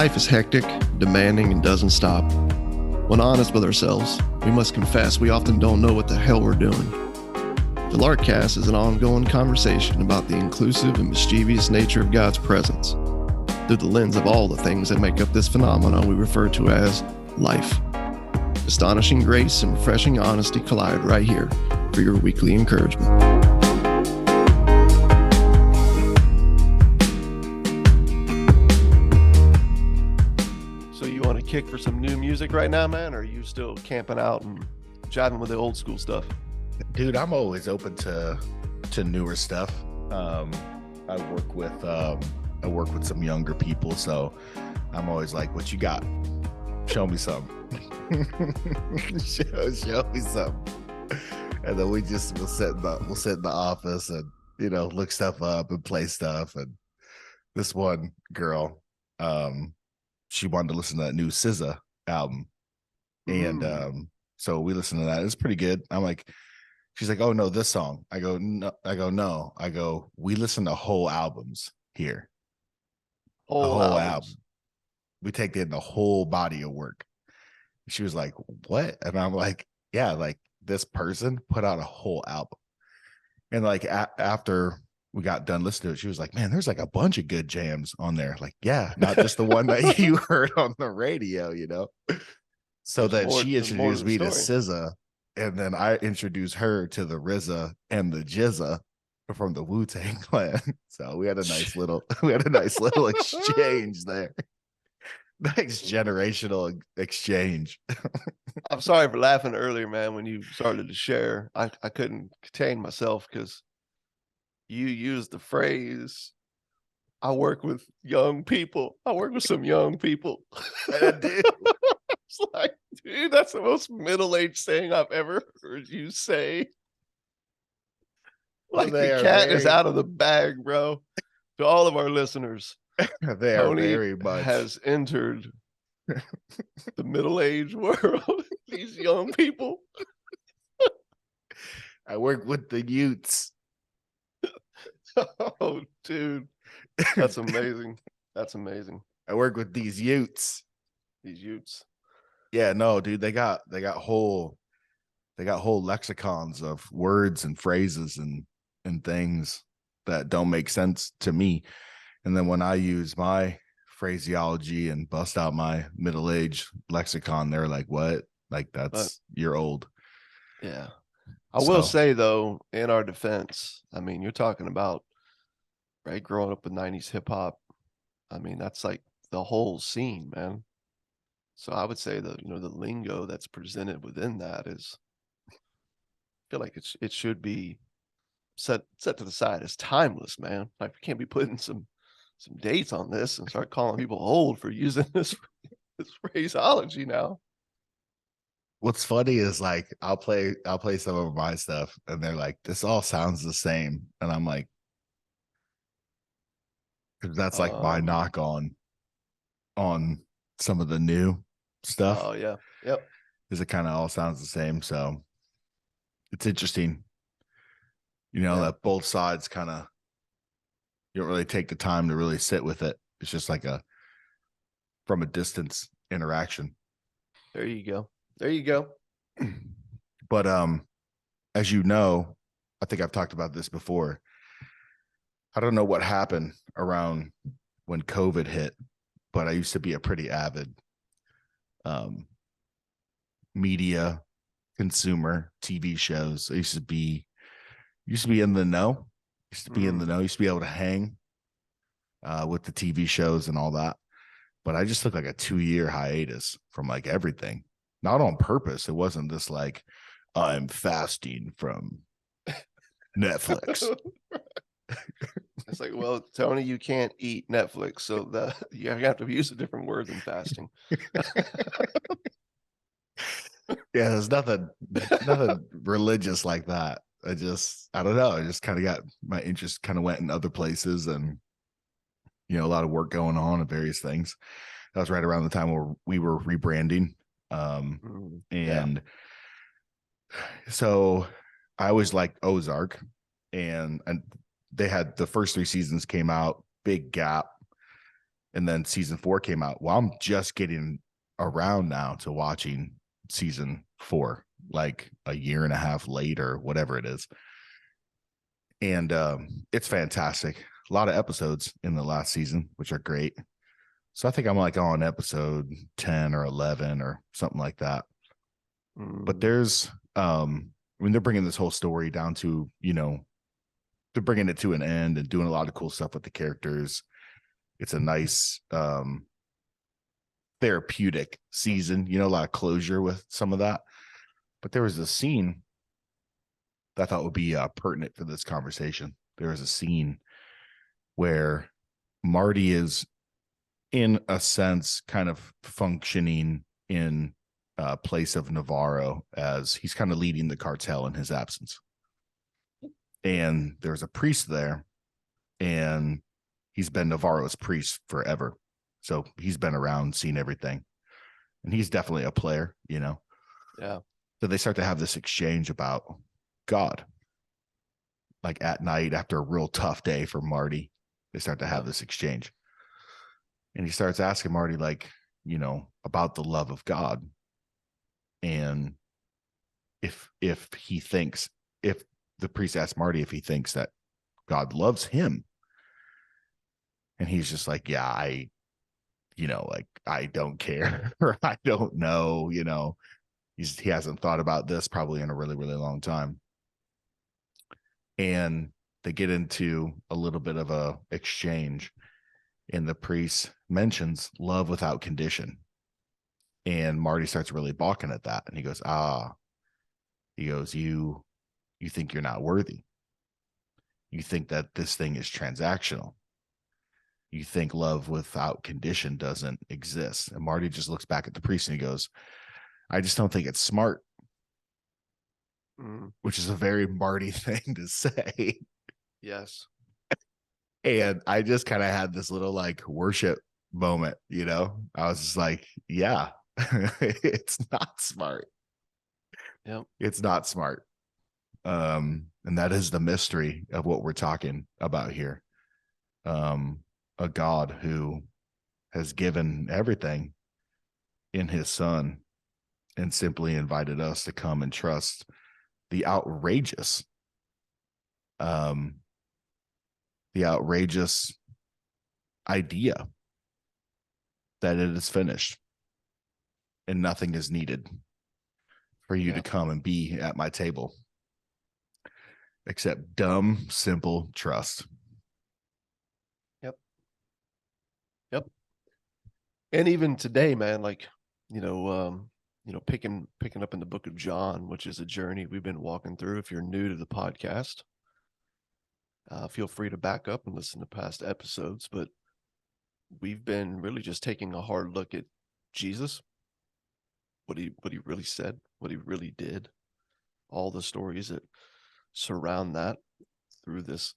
Life is hectic, demanding, and doesn't stop. When honest with ourselves, we must confess we often don't know what the hell we're doing. The Larkcast is an ongoing conversation about the inclusive and mischievous nature of God's presence through the lens of all the things that make up this phenomenon we refer to as life. Astonishing grace and refreshing honesty collide right here for your weekly encouragement. Kick for some new music right now, man, or are you still camping out and jiving with the old school stuff? Dude, I'm always open to newer stuff. I work with some younger people, so I'm always like, what you got? Show me some. show me some. And then we'll sit in the office and look stuff up and play stuff. And this one girl, she wanted to listen to that new SZA album. And so we listened to that. It's pretty good. She's like, oh no, this song. I go, no. We listen to whole albums here. Whole album. We take in the whole body of work. She was like, what? And I'm like, yeah, like this person put out a whole album. And like after we got done listening to it, she was like, man, there's like a bunch of good jams on there. Like, yeah, not just the one that you heard on the radio, So then she introduced me to SZA, and then I introduced her to the RZA and the Jizza from the Wu-Tang Clan. So we had a nice little exchange there. Next generational exchange. I'm sorry for laughing earlier, man, when you started to share. I couldn't contain myself because you used the phrase, I work with young people. I work with some young people. Dude. It's like, dude, that's the most middle-aged thing I've ever heard you say. Like the cat is out of the bag, bro. To all of our listeners, they are very much has entered the middle-aged world. These young people. I work with the youths. Oh, dude, that's amazing. That's amazing. I work with these youths. Yeah, no, dude, they got whole lexicons of words and phrases and things that don't make sense to me. And then when I use my phraseology and bust out my middle-aged lexicon, they're like, what? Like, you're old. Yeah. I will say, though, in our defense, I mean, you're talking about, right, growing up with 90s hip hop. I mean, that's like the whole scene, man. So I would say that, the lingo that's presented within that is, I feel like it should be set to the side as timeless, man. Like, we can't be putting some dates on this and start calling people old for using this phraseology now. What's funny is like I'll play some of my stuff and they're like, this all sounds the same. And I'm like, that's like my knock on some of the new stuff. Oh yeah. Yep. Because it kind of all sounds the same. So it's interesting. That both sides kind of, you don't really take the time to really sit with it. It's just like from a distance interaction. There you go. But as you know, I think I've talked about this before. I don't know what happened around when COVID hit, but I used to be a pretty avid media consumer, TV shows. I used to be in the know. Used to be able to hang with the TV shows and all that. But I just took like a 2-year hiatus from like everything. Not on purpose. It wasn't this like, I'm fasting from Netflix. It's like, well, Tony, you can't eat Netflix, so you have to use a different word than fasting. Yeah, there's nothing religious like that. I don't know. I just kind of got my interest kind of went in other places, and a lot of work going on and various things. That was right around the time where we were rebranding. And so I always liked Ozark, and they had the first 3 seasons came out, big gap. And then season 4 came out. Well, I'm just getting around now to watching season 4, like a year and a half later, whatever it is. And it's fantastic. A lot of episodes in the last season, which are great. So I think I'm like on episode 10 or 11 or something like that. But there's, they're bringing this whole story down to, they're bringing it to an end and doing a lot of cool stuff with the characters. It's a nice, therapeutic season, a lot of closure with some of that. But there was a scene that I thought would be pertinent for this conversation. There was a scene where Marty is, in a sense, kind of functioning in place of Navarro, as he's kind of leading the cartel in his absence. And there's a priest there, and he's been Navarro's priest forever. So he's been around, seen everything. And he's definitely a player, Yeah. So they start to have this exchange about God. Like at night, after a real tough day for Marty, they start to have this exchange. And he starts asking Marty, like, about the love of God. And if the priest asks Marty if he thinks that God loves him. And he's just like, yeah, I don't care, or I don't know, he hasn't thought about this probably in a really, really long time. And they get into a little bit of a exchange, and the priest mentions love without condition. And Marty starts really balking at that. And he goes, you think you're not worthy. You think that this thing is transactional. You think love without condition doesn't exist. And Marty just looks back at the priest and he goes, I just don't think it's smart. Which is a very Marty thing to say. Yes. And I just kind of had this little like worship moment, I was just like, yeah, it's not smart. Yep. It's not smart. And that is the mystery of what we're talking about here. A God who has given everything in his son and simply invited us to come and trust the outrageous idea that it is finished and nothing is needed for you to come and be at my table except dumb, simple trust. Yep. And even today, man, like, picking up in the book of John, which is a journey we've been walking through. If you're new to the podcast, feel free to back up and listen to past episodes. But we've been really just taking a hard look at Jesus, what he really said, what he really did, all the stories that surround that through this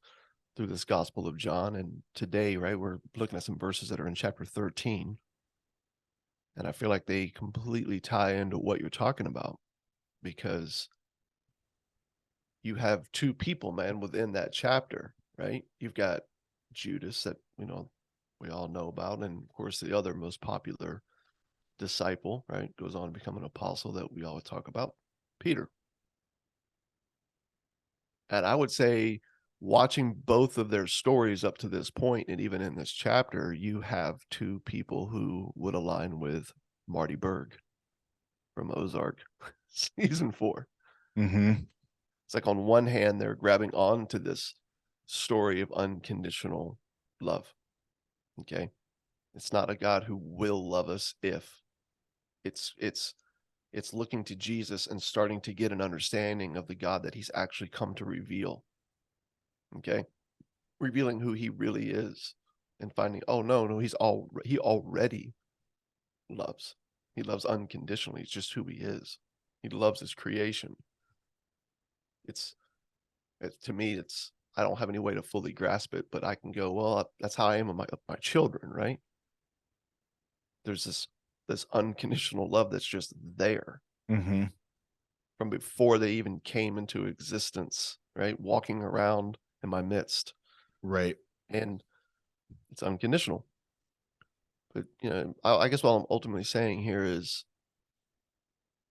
Gospel of John. And today, right, we're looking at some verses that are in chapter 13. And I feel like they completely tie into what you're talking about, because you have two people, man, within that chapter, right? You've got Judas that, we all know about. And of course, the other most popular disciple, right, goes on to become an apostle that we always talk about, Peter. And I would say, watching both of their stories up to this point, and even in this chapter, you have two people who would align with Marty Berg from Ozark season 4. It's like, on one hand, they're grabbing on to this story of unconditional love. Okay. It's not a God who will love us if. It's looking to Jesus and starting to get an understanding of the God that he's actually come to reveal. Okay. Revealing who he really is and finding, oh no, he already loves. He loves unconditionally. It's just who he is. He loves his creation. To me, I don't have any way to fully grasp it, but I can go, well, that's how I am with my children, right? There's this unconditional love that's just there from before they even came into existence, right? Walking around in my midst. Right. And it's unconditional. But, I guess what I'm ultimately saying here is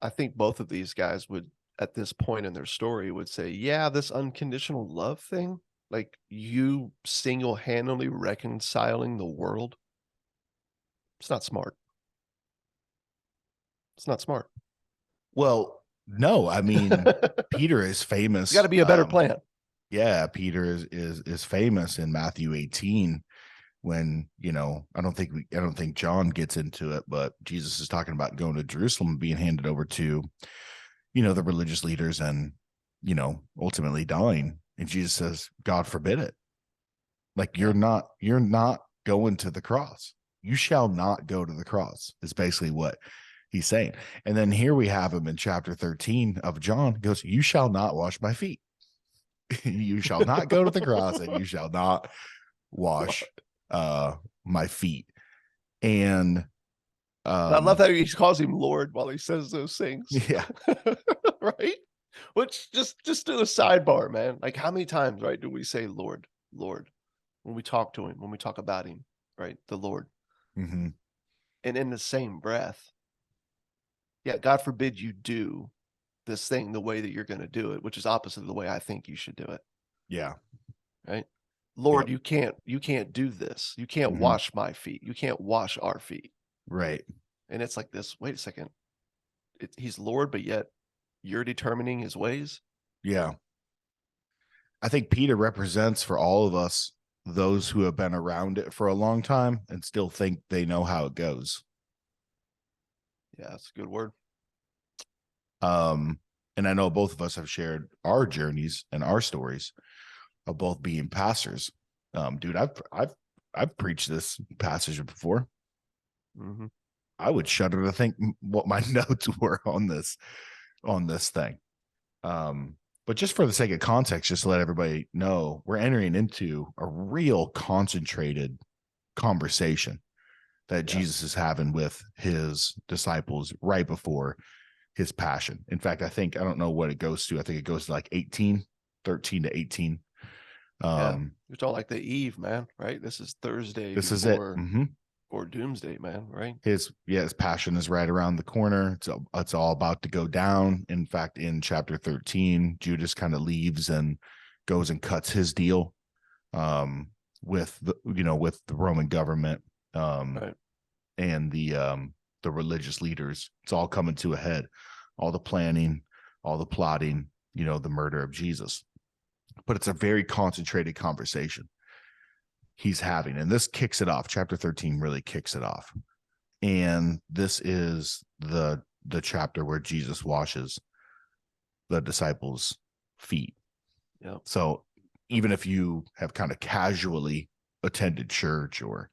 I think both of these guys would, at this point in their story, would say, yeah, this unconditional love thing, like you single-handedly reconciling the world, it's not smart. It's not smart. Well, no, I mean, Peter is famous. Got to be a better plan. Yeah, Peter is famous in Matthew 18 when, I don't think John gets into it, but Jesus is talking about going to Jerusalem and being handed over to, the religious leaders and, ultimately dying. And Jesus says, God forbid it. Like you're not going to the cross. You shall not go to the cross is basically what he's saying. And then here we have him in chapter 13 of John goes, you shall not wash my feet. You shall not go to the cross and you shall not wash my feet. And I love how he calls him Lord while he says those things. Yeah. Right? Which just do a sidebar, man. Like how many times, right, do we say Lord, Lord, when we talk to him, when we talk about him, right? The Lord. Mm-hmm. And in the same breath, yeah, God forbid you do this thing the way that you're going to do it, which is opposite of the way I think you should do it. Yeah. Right? Lord, Yep. you can't do this. You can't wash my feet. You can't wash our feet. Right. And it's like this, wait a second. He's Lord, but yet you're determining his ways. Yeah. I think Peter represents for all of us those who have been around it for a long time and still think they know how it goes. Yeah, that's a good word. And I know both of us have shared our journeys and our stories of both being pastors. Dude, I've preached this passage before. Mm-hmm. I would shudder to think what my notes were on this thing. But just for the sake of context, just to let everybody know, we're entering into a real concentrated conversation that Jesus is having with his disciples right before his passion. In fact, I don't know what it goes to. I think it goes to like 13 to 18. Yeah, you're talking like the eve, man, right? This is Thursday This is it. Mm-hmm. Or doomsday, man, right? His passion is right around the corner. It's all about to go down. In fact, in chapter 13, Judas kind of leaves and goes and cuts his deal with the Roman government Right. and the religious leaders. It's all coming to a head. All the planning, all the plotting, the murder of Jesus. But it's a very concentrated conversation he's having. And this kicks it off. Chapter 13 really kicks it off. And this is the chapter where Jesus washes the disciples' feet. Yeah. So even if you have kind of casually attended church or,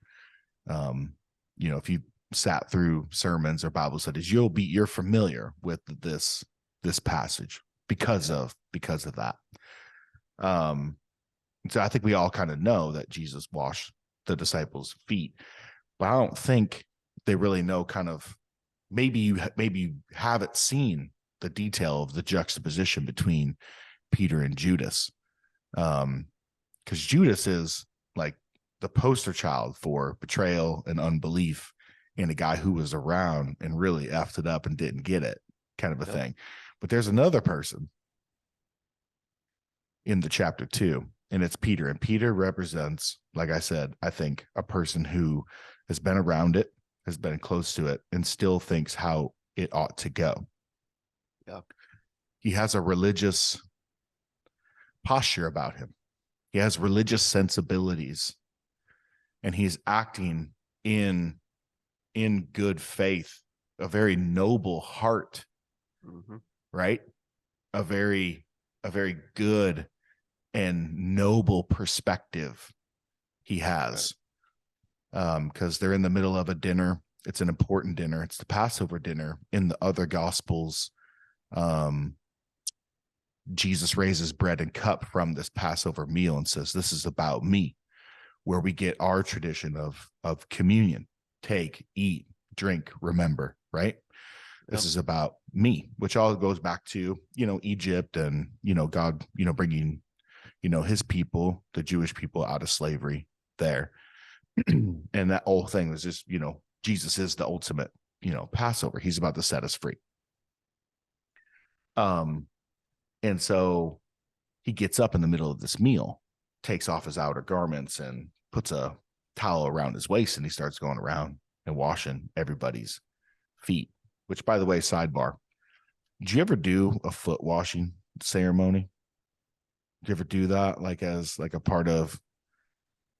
if you sat through sermons or Bible studies, you're familiar with this passage because of that. So I think we all kind of know that Jesus washed the disciples' feet, but I don't think they really know kind of, maybe you haven't seen the detail of the juxtaposition between Peter and Judas. Because Judas is like the poster child for betrayal and unbelief and a guy who was around and really effed it up and didn't get it kind of a thing. But there's another person in the chapter 2, and it's Peter. And Peter represents, like I said, I think a person who has been around it, has been close to it, and still thinks how it ought to go. Yeah. He has a religious posture about him. He has religious sensibilities, and he's acting in good faith, a very noble heart, right? A very good and noble perspective he has. Because they're in the middle of a dinner. It's an important dinner. It's the Passover dinner. In the other gospels, Jesus raises bread and cup from this Passover meal and says, "This is about me," where we get our tradition of communion. Take, eat, drink, remember, right? This is about me, which all goes back to, Egypt and, God, bringing, his people, the Jewish people, out of slavery there. And that whole thing was just, Jesus is the ultimate, Passover. He's about to set us free. And so he gets up in the middle of this meal, takes off his outer garments and puts a towel around his waist, and he starts going around and washing everybody's feet, which, by the way, sidebar, did you ever do a foot washing ceremony? Did you ever do that as a part of,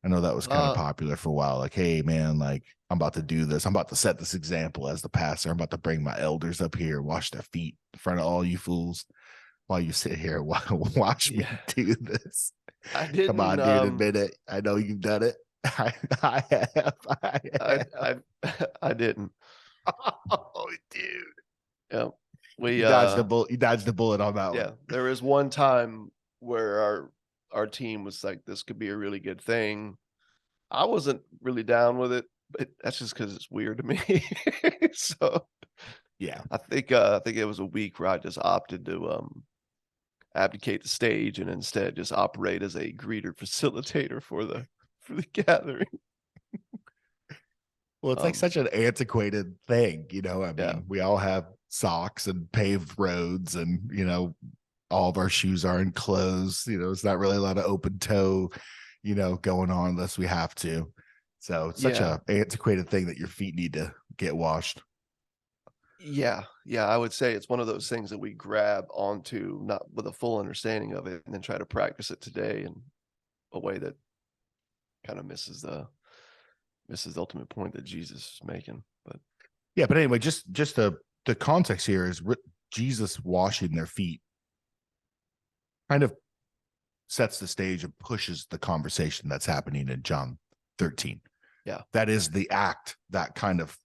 I know that was kind of popular for a while. Like, hey man, like I'm about to do this. I'm about to set this example as the pastor. I'm about to bring my elders up here, wash their feet in front of all you fools while you sit here, watch me do this. I didn't. Come on, dude, admit it. I know you've done it. I have. I didn't. Oh, dude. Yeah. You dodged the bullet. You dodged the bullet on that one. Yeah. There was one time where our team was like, this could be a really good thing. I wasn't really down with it, but that's just because it's weird to me. So yeah, I think it was a week where I just opted to abdicate the stage and instead just operate as a greeter facilitator for the gathering. Well, it's like such an antiquated thing, I mean, we all have socks and paved roads, and all of our shoes are enclosed. It's not really a lot of open toe, going on unless we have to. So it's such a antiquated thing that your feet need to get washed. Yeah, I would say it's one of those things that we grab onto not with a full understanding of it, and then try to practice it today in a way that kind of misses the ultimate point that Jesus is making. But anyway, just the context here is Jesus washing their feet kind of sets the stage and pushes the conversation that's happening in John 13. Yeah, that is the act that kind of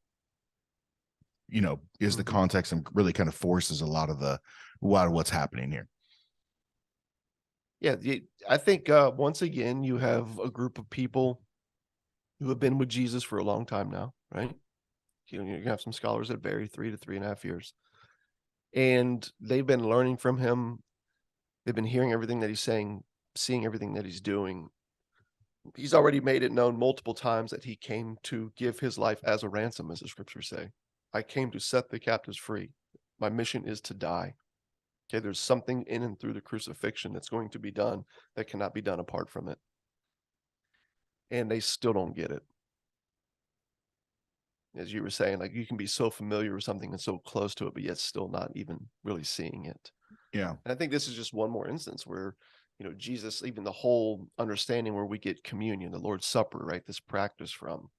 is the context and really kind of forces a lot of what's happening here. Yeah, I think once again you have a group of people who have been with Jesus for a long time now, right? You have some scholars that vary 3 to 3.5 years, and they've been learning from him. They've been hearing everything that he's saying, seeing everything that he's doing. He's already made it known multiple times that he came to give his life as a ransom, as the scriptures say. I came to set the captives free. My mission is to die. Okay, there's something in and through the crucifixion that's going to be done that cannot be done apart from it. And they still don't get it. As you were saying, like you can be so familiar with something and so close to it, but yet still not even really seeing it. Yeah. And I think this is just one more instance where, Jesus, even the whole understanding where we get communion, the Lord's Supper, right? This practice from,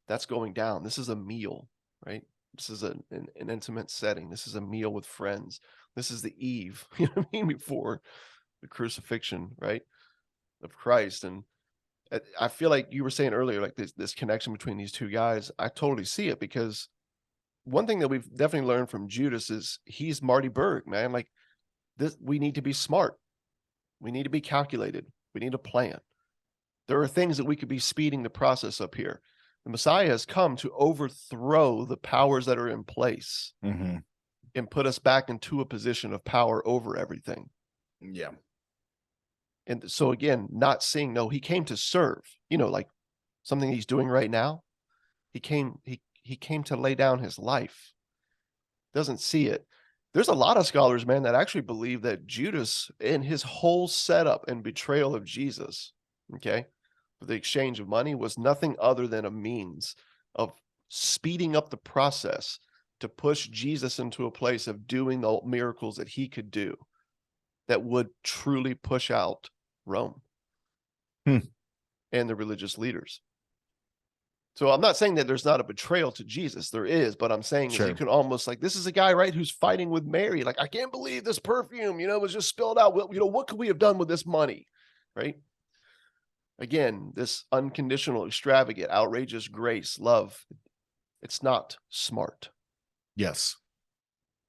that's going down. This is a meal, right? This is an intimate setting. This is a meal with friends. This is the eve, before the crucifixion, right, of Christ. And I feel like you were saying earlier, like this connection between these two guys. I totally see it, because one thing that we've definitely learned from Judas is he's Marty Berg, man. Like this, we need to be smart. We need to be calculated. We need a plan. There are things that we could be speeding the process up here. The Messiah has come to overthrow the powers that are in place and put us back into a position of power over everything. Yeah. And so again, not seeing, no, he came to serve, like something he's doing right now. He came to lay down his life. Doesn't see it. There's a lot of scholars, man, that actually believe that Judas, in his whole setup and betrayal of Jesus, okay, for the exchange of money, was nothing other than a means of speeding up the process to push Jesus into a place of doing the miracles that he could do that would truly push out Rome and the religious leaders. So I'm not saying that there's not a betrayal to Jesus. There is, but I'm saying is you can almost, like, this is a guy, right, who's fighting with Mary. Like, I can't believe this perfume, was just spilled out. What could we have done with this money, right? Again, this unconditional, extravagant, outrageous grace, love, it's not smart. Yes.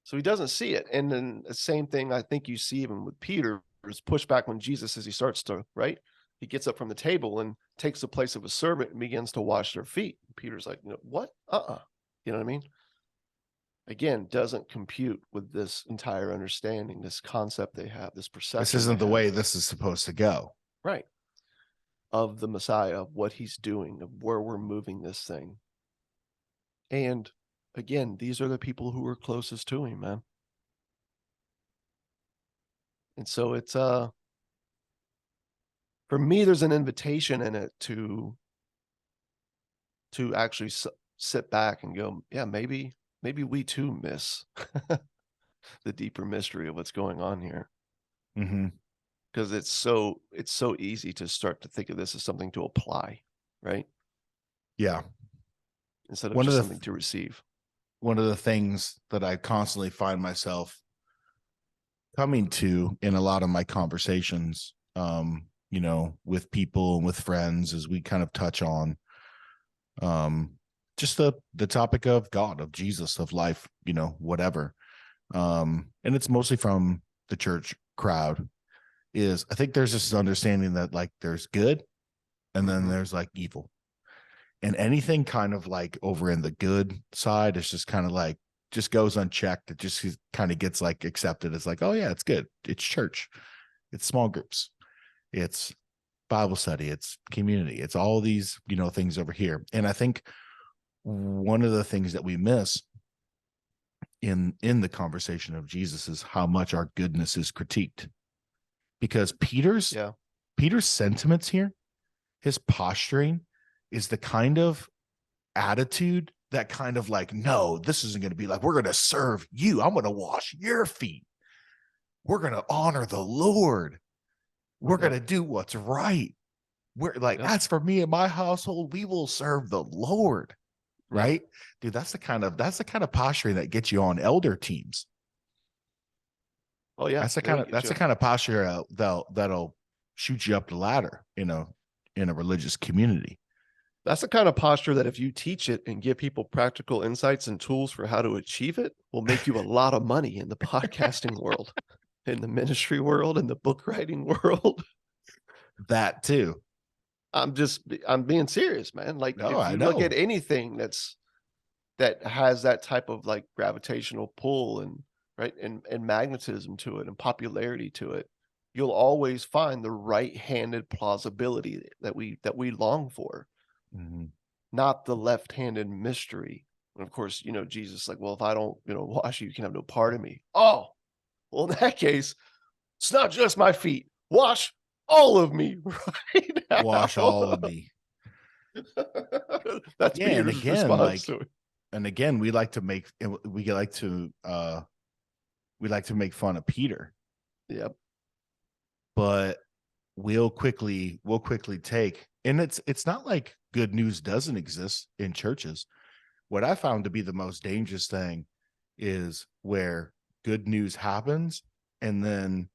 So he doesn't see it. And then the same thing I think you see even with Peter is pushback when Jesus, as he starts to, right? He gets up from the table and takes the place of a servant and begins to wash their feet. Peter's like, what? You know what I mean? Again, doesn't compute with this entire understanding, this concept they have, this perception. This isn't the way this is supposed to go. Right. of the Messiah, of what he's doing, of where we're moving this thing. And again, these are the people who are closest to him, man. And so it's for me, there's an invitation in it to actually sit back and go, yeah, maybe we too miss the deeper mystery of what's going on here. Mm-hmm. Because it's so easy to start to think of this as something to apply, right? Yeah. Instead of One of just the something to receive. one of the things that I constantly find myself coming to in a lot of my conversations, with people and with friends, as we kind of touch on um, just the topic of God, of Jesus, of life, whatever. And it's mostly from the church crowd. Is I think there's this understanding that like there's good, and then there's like evil, and anything kind of like over in the good side is just kind of like just goes unchecked. It just kind of gets like accepted as like, oh yeah, it's good. It's church. It's small groups. It's Bible study. It's community. It's all these, things over here. And I think one of the things that we miss in the conversation of Jesus is how much our goodness is critiqued. Because Peter's sentiments here, his posturing is the kind of attitude that kind of like, no, this isn't going to be like, we're going to serve you. I'm going to wash your feet. We're going to honor the Lord. We're going to do what's right. We're like, as for me and my household, we will serve the Lord. Right. Dude, that's the kind of posturing that gets you on elder teams. Oh yeah. That's the kind of posture that'll shoot you up the ladder, in a religious community. That's the kind of posture that if you teach it and give people practical insights and tools for how to achieve it, will make you a lot of money in the podcasting world, in the ministry world, in the book writing world. That too. I'm being serious, man. Like if you look at anything that has that type of like gravitational pull and right and magnetism to it and popularity to it, you'll always find the right-handed plausibility that we long for. Not the left-handed mystery. And of course, Jesus like, well, if I don't, wash you, you can have no part of me. Oh, well, in that case, it's not just my feet. Wash all of me right now. Wash all of me. That's Peter's response to it. And again, we like to make fun of Peter. Yep. But we'll quickly take, and it's not like good news doesn't exist in churches. What I found to be the most dangerous thing is where good news happens and then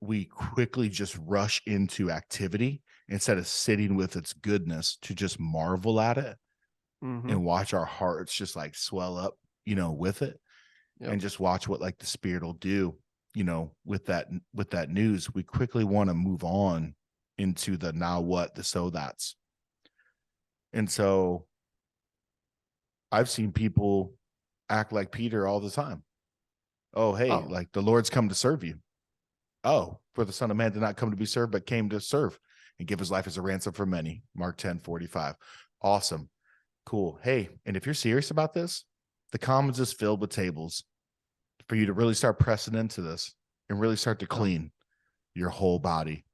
we quickly just rush into activity instead of sitting with its goodness to just marvel at it and watch our hearts just like swell up, with it, and just watch what like the Spirit will do, with that news. We quickly want to move on into the now what, the so that's. And so I've seen people act like Peter all the time. Oh, hey, like the Lord's come to serve you. Oh, for the Son of Man did not come to be served, but came to serve and give his life as a ransom for many. Mark 10:45. Awesome. Cool. Hey, and if you're serious about this, the Commons is filled with tables for you to really start pressing into this and really start to clean your whole body.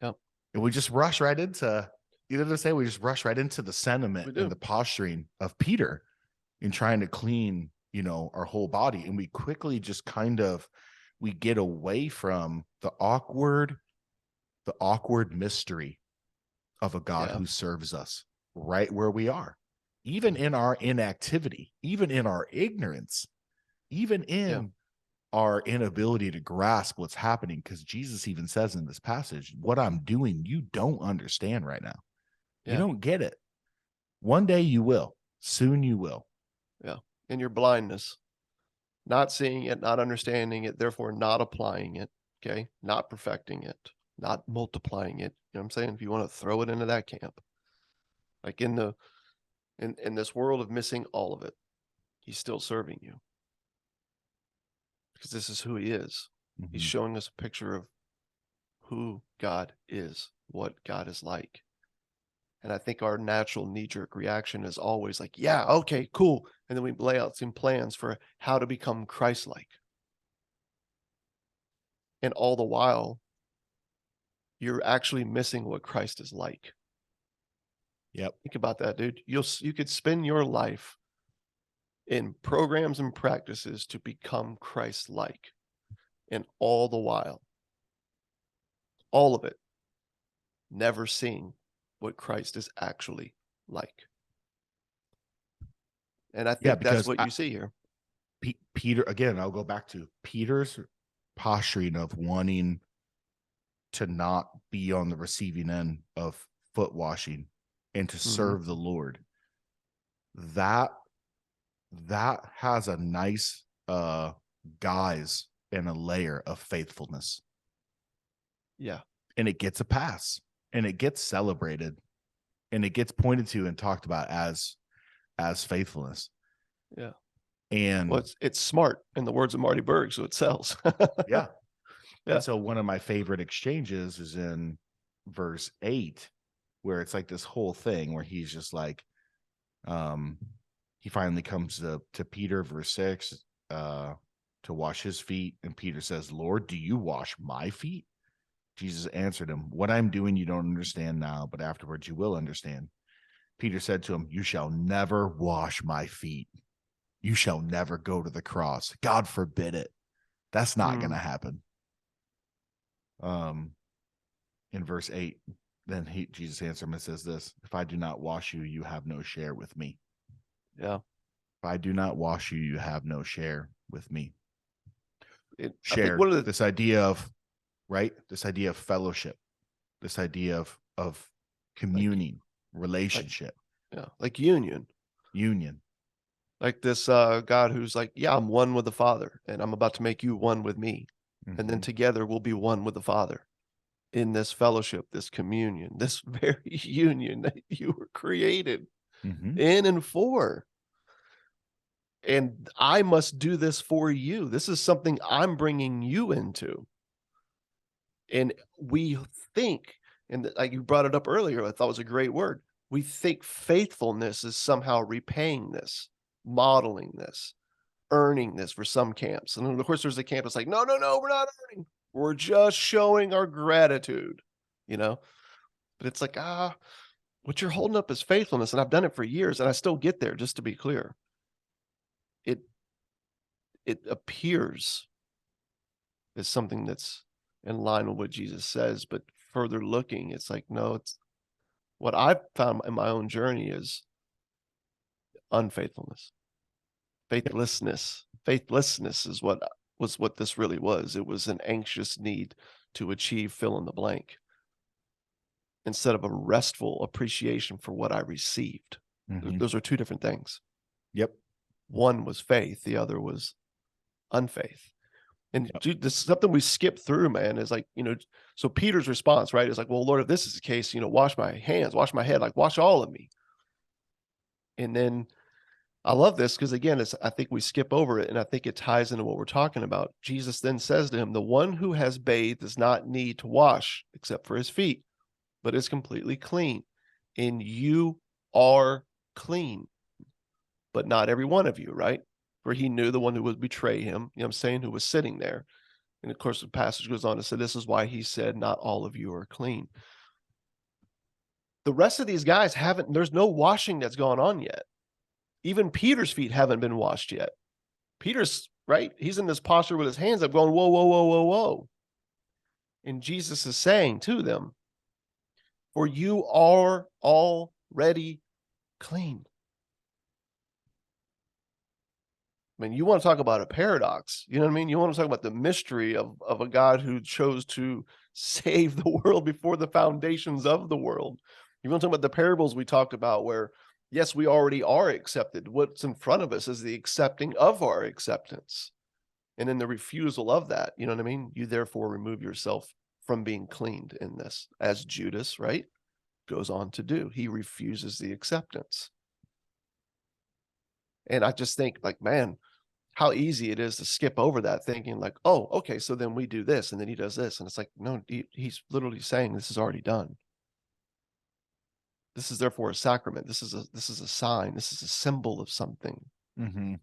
Yep. And we just rush right into, we just rush right into the sentiment and the posturing of Peter in trying to clean, our whole body. And we quickly just we get away from the awkward mystery of a God who serves us right where we are, even in our inactivity, even in our ignorance, even in our inability to grasp what's happening. Because Jesus even says in this passage, what I'm doing, you don't understand right now. You don't get it. One day you will. Soon you will. Yeah. In your blindness, not seeing it, not understanding it, therefore not applying it. Okay. Not perfecting it, not multiplying it. You know what I'm saying? If you want to throw it into that camp, like in this world of missing all of it, he's still serving you. Because this is who he is. He's showing us a picture of who God is, what God is like. And I think our natural knee-jerk reaction is always like, yeah, okay, cool. And then we lay out some plans for how to become Christ-like. And all the while, you're actually missing what Christ is like. Yep. Think about that, dude. You could spend your life in programs and practices to become Christ-like. And all the while, all of it, never seeing what Christ is actually like. And I Yeah, think that's because what you see here. Peter, again, I'll go back to Peter's posturing of wanting to not be on the receiving end of foot washing and to serve the Lord. That has a nice guise and a layer of faithfulness. Yeah. And it gets a pass and it gets celebrated and it gets pointed to and talked about as faithfulness. Yeah. And well, it's smart in the words of Marty Berg, so it sells. yeah. Yeah. And so one of my favorite exchanges is in verse 8, where it's like this whole thing where he's just like, he finally comes to Peter, verse 6, to wash his feet. And Peter says, Lord, do you wash my feet? Jesus answered him, what I'm doing you don't understand now, but afterwards you will understand. Peter said to him, you shall never wash my feet. You shall never go to the cross. God forbid it. That's not going to happen. In verse 8, then Jesus answered him and says this, if I do not wash you, you have no share with me. Yeah. If I do not wash you, you have no share with me. Share this idea of, right? This idea of fellowship, this idea of communing, relationship. Like union. Like this God who's like, yeah, I'm one with the Father, and I'm about to make you one with me. Mm-hmm. And then together we'll be one with the Father in this fellowship, this communion, this very union that you were created in and for. And I must do this for you. This is something I'm bringing you into. And we think, and like you brought it up earlier, I thought it was a great word. We think faithfulness is somehow repaying this, modeling this, earning this for some camps. And then of course there's a camp that's like, no, we're not earning. We're just showing our gratitude, But it's like, what you're holding up is faithfulness. And I've done it for years and I still get there, just to be clear. It appears as something that's in line with what Jesus says, but further looking, it's like, no, it's what I've found in my own journey is unfaithfulness. Faithlessness is what this really was. It was an anxious need to achieve fill in the blank instead of a restful appreciation for what I received. Those are two different things. Yep. One was faith, the other was unfaith. And dude, this is something we skip through, man, is like, so Peter's response, right, is like, well, Lord, if this is the case, wash my hands, wash my head, like wash all of me. And then I love this because again, I think we skip over it and I think it ties into what we're talking about. Jesus then says to him, the one who has bathed does not need to wash except for his feet, but is completely clean. And you are clean, but not every one of you, right? For he knew the one who would betray him, who was sitting there. And of course, the passage goes on to say, this is why he said, not all of you are clean. The rest of these guys there's no washing that's gone on yet. Even Peter's feet haven't been washed yet. Peter's, right? He's in this posture with his hands up going, whoa, whoa, whoa, whoa, whoa. And Jesus is saying to them, for you are already clean. I mean, you want to talk about a paradox, you know what I mean? You want to talk about the mystery of a God who chose to save the world before the foundations of the world. You want to talk about the parables we talked about where, yes, we already are accepted. What's in front of us is the accepting of our acceptance. And in the refusal of that, you know what I mean? You therefore remove yourself from being cleaned in this, as Judas, right, goes on to do. He refuses the acceptance. And I just think like, man, how easy it is to skip over that thinking like, oh, okay, so then we do this and then he does this. And it's like, no, he's literally saying this is already done. This is therefore a sacrament. This is a sign. This is a symbol of something. Mm-hmm.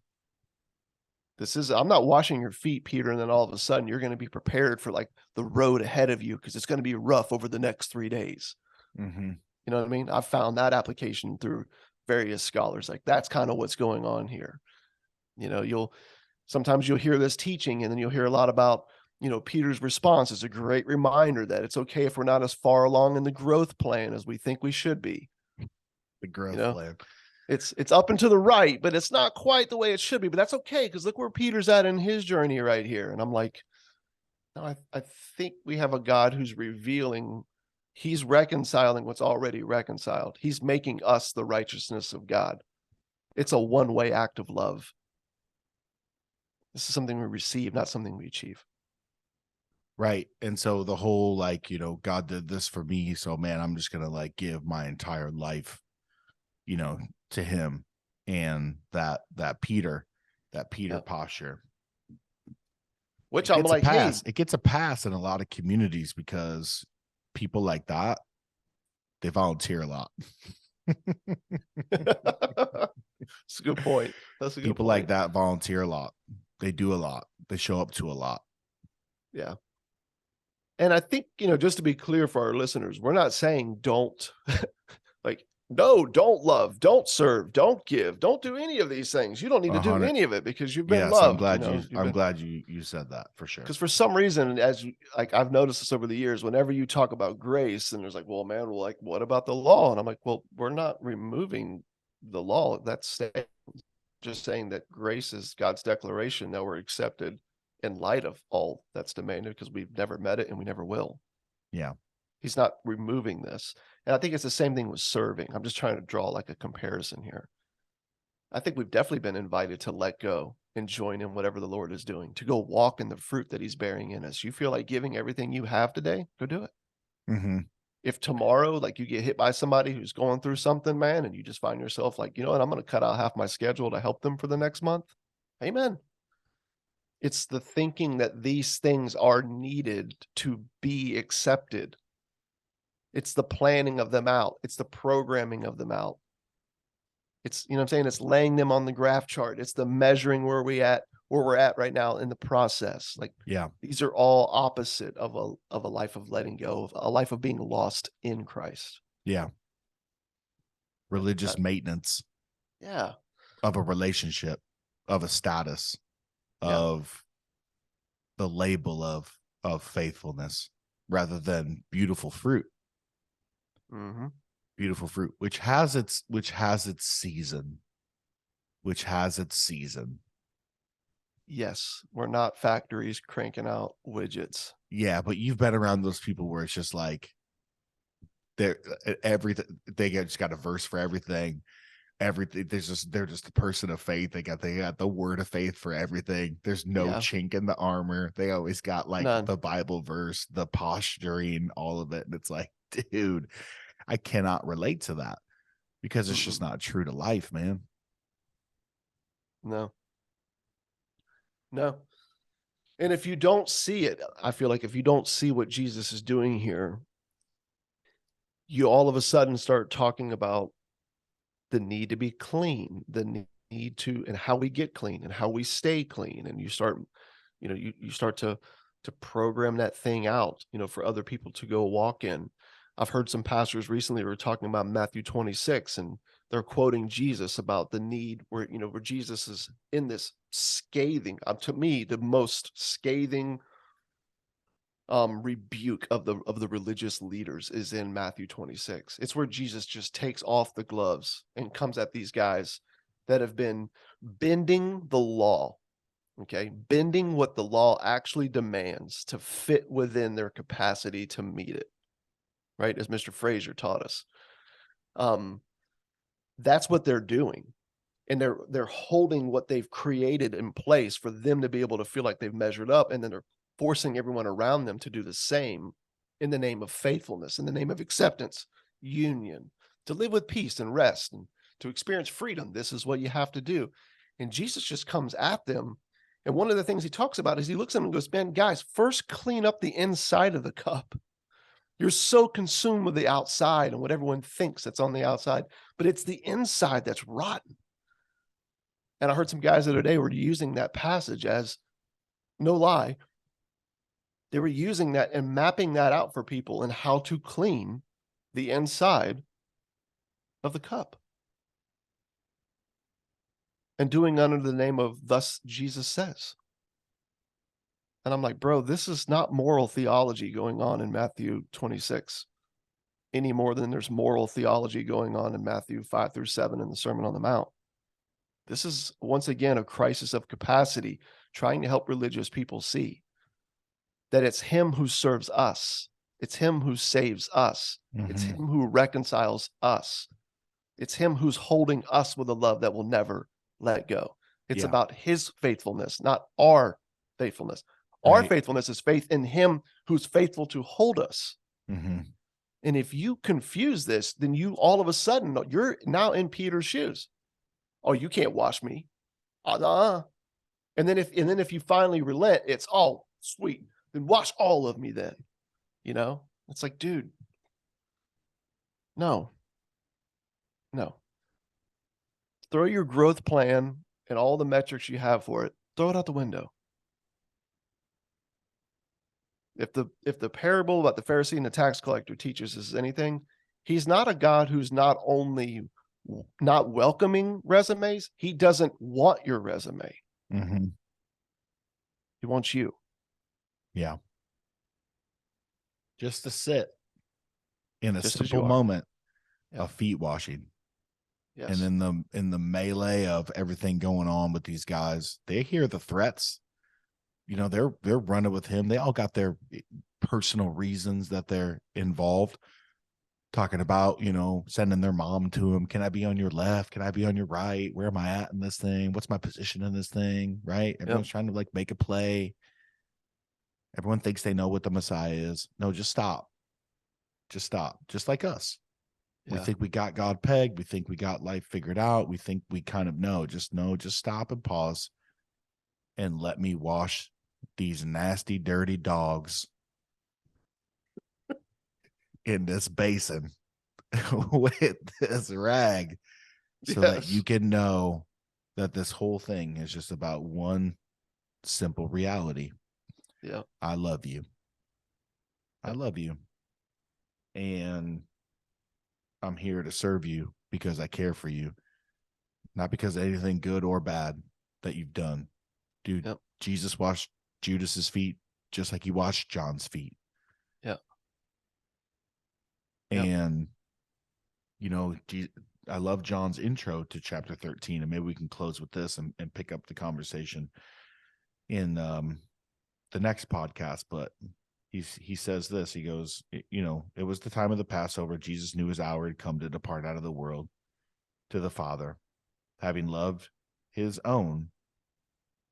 I'm not washing your feet, Peter, and then all of a sudden you're going to be prepared for like the road ahead of you because it's going to be rough over the next 3 days. Mm-hmm. You know what I mean? I've found that application through various scholars. Like that's kind of what's going on here. You know, sometimes you'll hear this teaching and then you'll hear a lot about, Peter's response is a great reminder that it's okay if we're not as far along in the growth plan as we think we should be. The You growth know, plan. it's up and to the right, but it's not quite the way it should be. But that's okay because look where Peter's at in his journey right here. And I'm like, no, I think we have a God who's revealing, he's reconciling what's already reconciled. He's making us the righteousness of God. It's a one-way act of love. This is something we receive, not something we achieve. Right. And so the whole like, God did this for me. So man, I'm just gonna like give my entire life, to him. And that Peter Yep. posture. Which It I'm gets a like, hey, pass. It gets a pass in a lot of communities because people like that, they volunteer a lot. that's a good point. That's a good People point. like that volunteer a lot. They do a lot. They show up to a lot. Yeah. And I think, just to be clear for our listeners, we're not saying don't like, no, don't love, don't serve, don't give, don't do any of these things. You don't need to do 100. any of it because you've been Yes, I'm loved. glad You've glad you said that for sure. because for some reason, like I've noticed this over the years, whenever you talk about grace, and there's like, well, man, well, like, what about the law? And I'm like, well, we're not removing the law. That's just saying that grace is God's declaration that we're accepted in light of all that's demanded because we've never met it and we never will. Yeah. He's not removing this. And I think it's the same thing with serving. I'm just trying to draw like a comparison here. I think we've definitely been invited to let go and join in whatever the Lord is doing, to go walk in the fruit that he's bearing in us. You feel like giving everything you have today, go do it. Mm-hmm. If tomorrow, like you get hit by somebody who's going through something, man, and you just find yourself like, you know what, I'm going to cut out half my schedule to help them for the next month. Amen. It's the thinking that these things are needed to be accepted. It's the planning of them out. It's the programming of them out. It's, what I'm saying? It's laying them on the graph chart. It's the measuring where we're at right now in the process. Like, yeah, these are all opposite of a life of letting go, of a life of being lost in Christ. Yeah. Religious maintenance. Yeah. Of a relationship, of a status, of the label of faithfulness rather than beautiful fruit. Mm-hmm. Beautiful fruit, which has its season. Yes, we're not factories cranking out widgets. Yeah, but you've been around those people where it's just like they're everything. They just got a verse for everything. Everything. They're just a person of faith. They got the word of faith for everything. There's no chink in the armor. They always got like None. the Bible verse, the posturing, all of it. And it's like, dude, I cannot relate to that because it's just not true to life, man. No. And if you don't see it, I feel like if you don't see what Jesus is doing here, you all of a sudden start talking about the need to be clean, the need to, and how we get clean and how we stay clean. And you start, you start to program that thing out, for other people to go walk in. I've heard some pastors recently were talking about Matthew 26, and they're quoting Jesus about the need where Jesus is in this scathing, to me, the most scathing rebuke of the religious leaders is in Matthew 26. It's where Jesus just takes off the gloves and comes at these guys that have been bending the law. Okay, bending what the law actually demands to fit within their capacity to meet it. Right, as Mr. Fraser taught us. That's what they're doing. And they're holding what they've created in place for them to be able to feel like they've measured up, and then they're forcing everyone around them to do the same in the name of faithfulness, in the name of acceptance, union, to live with peace and rest, and to experience freedom. This is what you have to do. And Jesus just comes at them. And one of the things he talks about is he looks at them and goes, man, guys, first clean up the inside of the cup. You're so consumed with the outside and what everyone thinks that's on the outside, but it's the inside that's rotten. And I heard some guys the other day were using that passage as, no lie, they were using that and mapping that out for people and how to clean the inside of the cup. And doing under the name of thus Jesus says. And I'm like, bro, this is not moral theology going on in Matthew 26 any more than there's moral theology going on in Matthew 5-7 in the Sermon on the Mount. This is, once again, a crisis of capacity, trying to help religious people see that it's him who serves us. It's him who saves us. It's him who reconciles us. It's him who's holding us with a love that will never let go. It's about his faithfulness, not our faithfulness. Our faithfulness is faith in him who's faithful to hold us. And if you confuse this, then you all of a sudden, you're now in Peter's shoes. Oh, you can't wash me. And then if you finally relent, it's, oh, sweet. Then wash all of me then. You know? It's like, dude, no. Throw your growth plan and all the metrics you have for it, throw it out the window. If the parable about the Pharisee and the tax collector teaches us anything, he's not a God who's not only not welcoming resumes, he doesn't want your resume. He wants you. Yeah. Just to sit in a Just simple moment of feet washing. Yes. And in the melee of everything going on with these guys, they hear the threats. You know, they're running with him. They all got their personal reasons that they're involved. Talking about, you know, sending their mom to him. Can I be on your left? Can I be on your right? Where am I at in this thing? What's my position in this thing? Right? Everyone's trying to like make a play. Everyone thinks they know what the Messiah is. No, just stop. Just stop. Just like us. We think we got God pegged. We think we got life figured out. We think we kind of know. Just stop and pause and let me wash these nasty, dirty dogs in this basin with this rag so that you can know that this whole thing is just about one simple reality. Yeah. I love you. I love you. And I'm here to serve you because I care for you, not because of anything good or bad that you've done. Dude, Jesus washed Judas's feet just like he washed John's feet. And, you know, I love John's intro to chapter 13, and maybe we can close with this and pick up the conversation in the next podcast. But he says this, he goes, you know, it was the time of the Passover. Jesus knew his hour had come to depart out of the world to the Father, having loved his own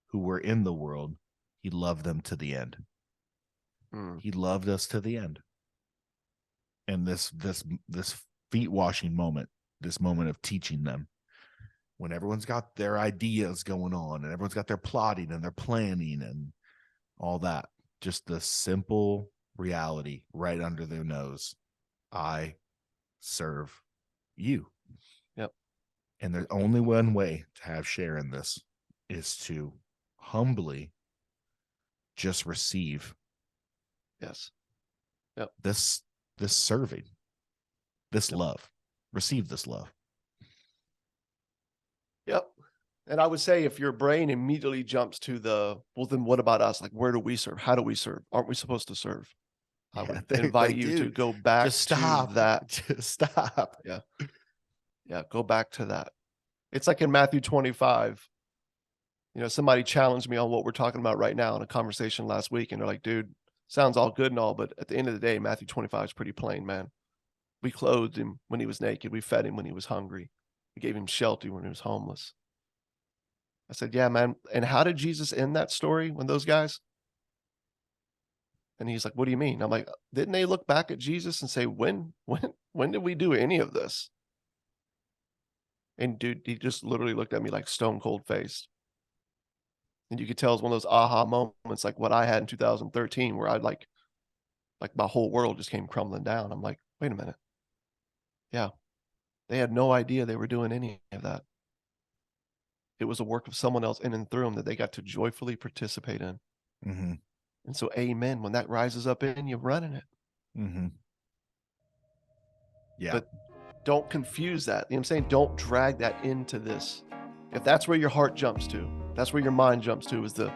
who were in the world. He loved them to the end. He loved us to the end. And this feet washing moment, this moment of teaching them, when everyone's got their ideas going on and everyone's got their plotting and their planning and all that, just the simple reality right under their nose. I serve you. And there's only one way to have share in this is to humbly just receive this serving, this love. Receive this love. And I would say if your brain immediately jumps to well, then what about us? Like, where do we serve? How do we serve? Aren't we supposed to serve? I would invite you to go back to that. Just stop. Go back to that. It's like in Matthew 25, you know, somebody challenged me on what we're talking about right now in a conversation last week. And they're like, dude, sounds all good and all, but at the end of the day, Matthew 25 is pretty plain, man. We clothed him when he was naked. We fed him when he was hungry. We gave him shelter when he was homeless. I said, yeah, man. And how did Jesus end that story when those guys? And he's like, what do you mean? I'm like, didn't they look back at Jesus and say, when did we do any of this? And dude, he just literally looked at me like stone cold faced. And you could tell it's one of those aha moments like what I had in 2013 where I'd like like my whole world just came crumbling down. I'm like, wait a minute. Yeah. They had no idea they were doing any of that. It was a work of someone else in and through them that they got to joyfully participate in. Mm-hmm. And so, amen. When that rises up in you, running it. Mm-hmm. Yeah. But don't confuse that. You know what I'm saying? Don't drag that into this. If that's where your heart jumps to, that's where your mind jumps to, is the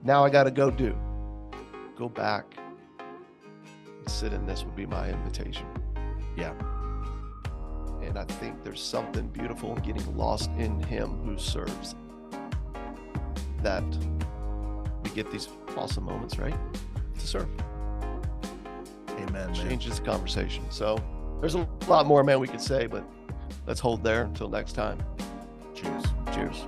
now I got to go do. Go back and sit in this would be my invitation. Yeah. And I think there's something beautiful in getting lost in him who serves, that we get these awesome moments, right? To serve. Amen. Changes the conversation. So there's a lot more, man, we could say, but let's hold there until next time. Cheers. Cheers.